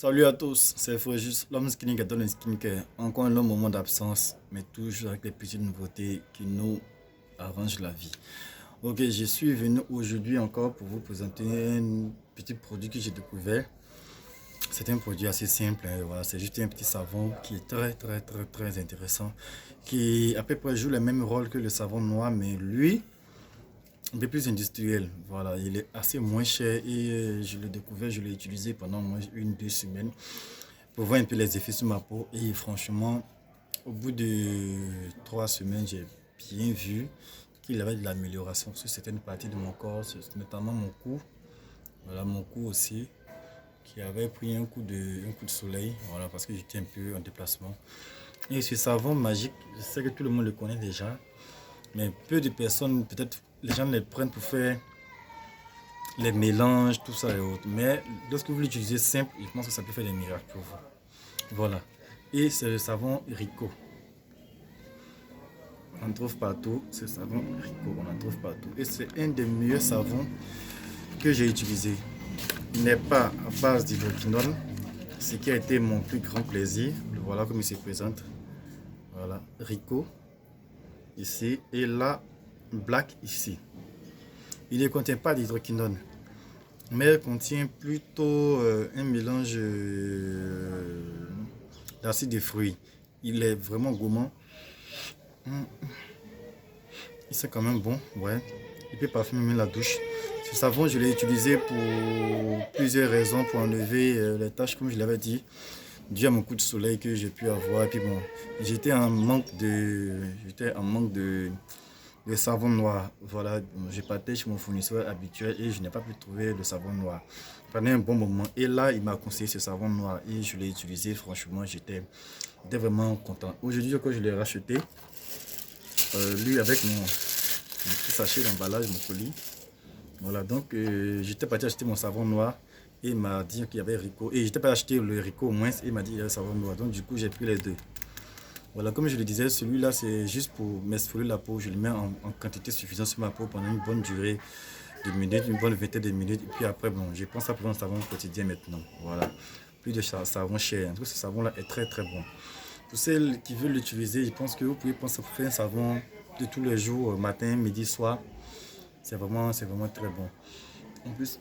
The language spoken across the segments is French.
Salut à tous, c'est Fréjus, l'homme skinny qui donne le skincare. Encore un long moment d'absence, mais toujours avec les petites nouveautés qui nous arrangent la vie. Ok, je suis venu aujourd'hui encore pour vous présenter un petit produit que j'ai découvert. C'est un produit assez simple, hein, voilà, c'est juste un petit savon qui est très intéressant, qui à peu près joue le même rôle que le savon noir, mais lui, un peu plus industriel. Voilà, il est assez moins cher et je l'ai découvert, je l'ai utilisé pendant moins une, 2 semaines pour voir un peu les effets sur ma peau. Et franchement, au bout de 3 semaines, j'ai bien vu qu'il avait de l'amélioration sur certaines parties de mon corps, notamment mon cou. Voilà, mon cou aussi, qui avait pris un coup de soleil, voilà, parce que j'étais un peu en déplacement. Et ce savon magique, je sais que tout le monde le connaît déjà, mais peu de personnes, peut-être les gens le prennent pour faire les mélanges, tout ça et autres. Mais lorsque vous l'utilisez simple, je pense que ça peut faire des miracles pour vous. Voilà. Et c'est le savon Rico. On en trouve partout. Ce savon Rico, on en trouve partout. Et c'est un des meilleurs savons que j'ai utilisé. Il n'est pas à base d'hydroquinone, ce qui a été mon plus grand plaisir. Voilà comme il se présente. Voilà, Rico ici et là, Black ici. Il ne contient pas d'hydroquinone, mais elle contient plutôt un mélange d'acide de fruits. Il est vraiment gourmand. Il sent quand même bon, ouais. Il peut parfumer même la douche. Ce savon, je l'ai utilisé pour plusieurs raisons, pour enlever les taches, comme je l'avais dit, dû à mon coup de soleil que j'ai pu avoir. Et puis bon, j'étais en manque de savon noir. Voilà, j'ai parté chez mon fournisseur habituel et je n'ai pas pu trouver le savon noir pendant un bon moment. Et là, il m'a conseillé ce savon noir et je l'ai utilisé. Franchement, j'étais vraiment content. Aujourd'hui, quand je l'ai racheté, lui avec mon petit sachet d'emballage, mon colis. Voilà, donc j'étais parti acheter mon savon noir et il m'a dit qu'il y avait Rico. Et j'étais pas acheté le Rico au moins et il m'a dit qu'il y avait le savon noir. Donc du coup, j'ai pris les deux. Voilà, comme je le disais, celui-là, c'est juste pour m'exfolier la peau. Je le mets en quantité suffisante sur ma peau pendant une bonne durée de minutes, une bonne vingtaine de minutes. Et puis après, bon, je pense à prendre un savon quotidien maintenant. Voilà, plus de savon cher. En tout cas, ce savon-là est très bon. Pour celles qui veulent l'utiliser, je pense que vous pouvez penser à faire un savon de tous les jours, matin, midi, soir. C'est vraiment très bon. En plus,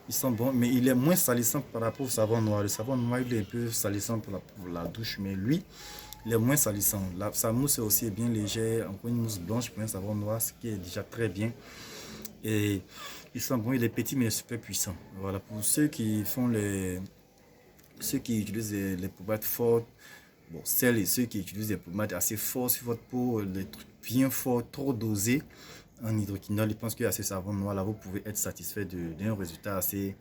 il sent bon, mais il est moins salissant par rapport au savon noir. Le savon noir, il est un peu salissant pour la douche, mais lui, il est moins salissant. Sa mousse est aussi bien légère, encore une mousse blanche pour un savon noir, ce qui est déjà très bien. Et il sent bon, il est petit, mais il est super puissant. Voilà, pour ceux qui utilisent les pommades fortes, bon, celles et ceux qui utilisent des pommades assez fortes sur votre peau, des trucs bien forts, trop dosés en hydroquinone, je pense qu'à ce savon noir là, vous pouvez être satisfait d'un résultat assez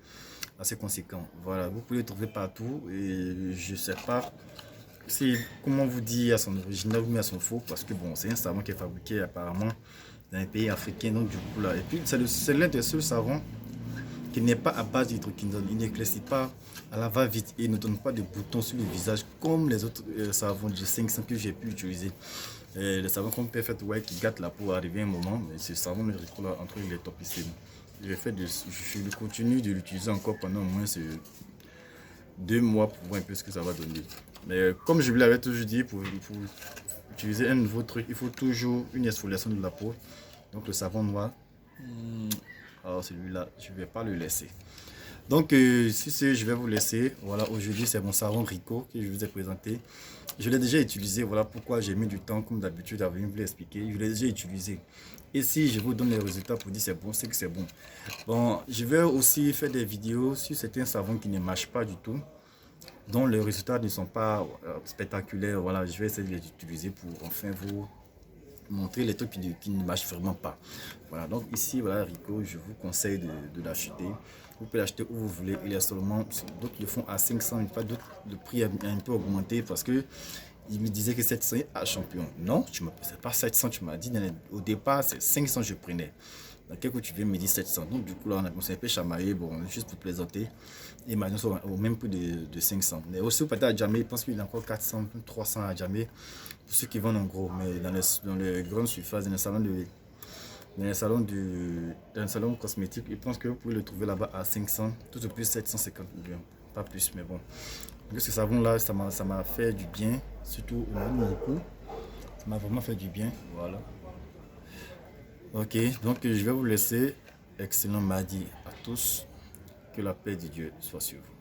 conséquent. Voilà, vous pouvez le trouver partout et je sais pas si, comment vous dire à son original ou à son faux, parce que bon, c'est un savon qui est fabriqué apparemment dans un pays africain, donc du coup là, et puis c'est l'un des seuls savons qui n'est pas à base d'hydroquinone. Il n'éclaircit pas à la va-vite et ne donne pas de boutons sur le visage comme les autres savons de 500 que j'ai pu utiliser. Les savons comme Perfect White qui gâtent la peau arrivé un moment, mais ce savon de Ricola entre il est topissime. Je continue de l'utiliser encore pendant au moins 2 mois pour voir un peu ce que ça va donner. Mais comme je vous l'avais toujours dit, pour utiliser un nouveau truc, il faut toujours une exfoliation de la peau. Donc le savon noir, alors celui-là, je ne vais pas le laisser. Donc, si c'est, je vais vous laisser. Voilà, aujourd'hui, c'est mon savon Rico que je vous ai présenté. Je l'ai déjà utilisé. Voilà pourquoi j'ai mis du temps, comme d'habitude, à venir vous l'expliquer. Je l'ai déjà utilisé. Et si je vous donne les résultats pour dire c'est bon, c'est que c'est bon. Bon, je vais aussi faire des vidéos sur certains savons qui ne marchent pas du tout, dont les résultats ne sont pas spectaculaires. Voilà, je vais essayer de les utiliser pour enfin vous montrer les trucs qui ne marchent vraiment pas. Voilà, donc ici, voilà, Rico, je vous conseille de l'acheter. Vous pouvez l'acheter où vous voulez. Il est seulement, d'autres le font à 500, pas d'autres, le prix a un peu augmenté parce que il me disait que 700 est à champion. Non, tu m'as c'est pas 700, tu m'as dit au départ, c'est 500 je prenais. Dans quelques tu viens me dire 700. Donc du coup là, on s'est un peu chamaillé, bon, juste pour plaisanter. Et maintenant, au même prix de 500. Mais aussi, au peut-être à Djamé, je pense qu'il y a encore 400, 300 à Djamé. Pour ceux qui vendent en gros, mais dans les grandes surfaces, dans les salons cosmétiques, je pense que vous pouvez le trouver là-bas à 500, tout au plus 750 millions. pas plus, mais bon. Donc ce savon-là, ça m'a fait du bien, surtout au niveau de mon cou. Ça m'a vraiment fait du bien, voilà. Ok, donc je vais vous laisser. Excellent mardi à tous. Que la paix de Dieu soit sur vous.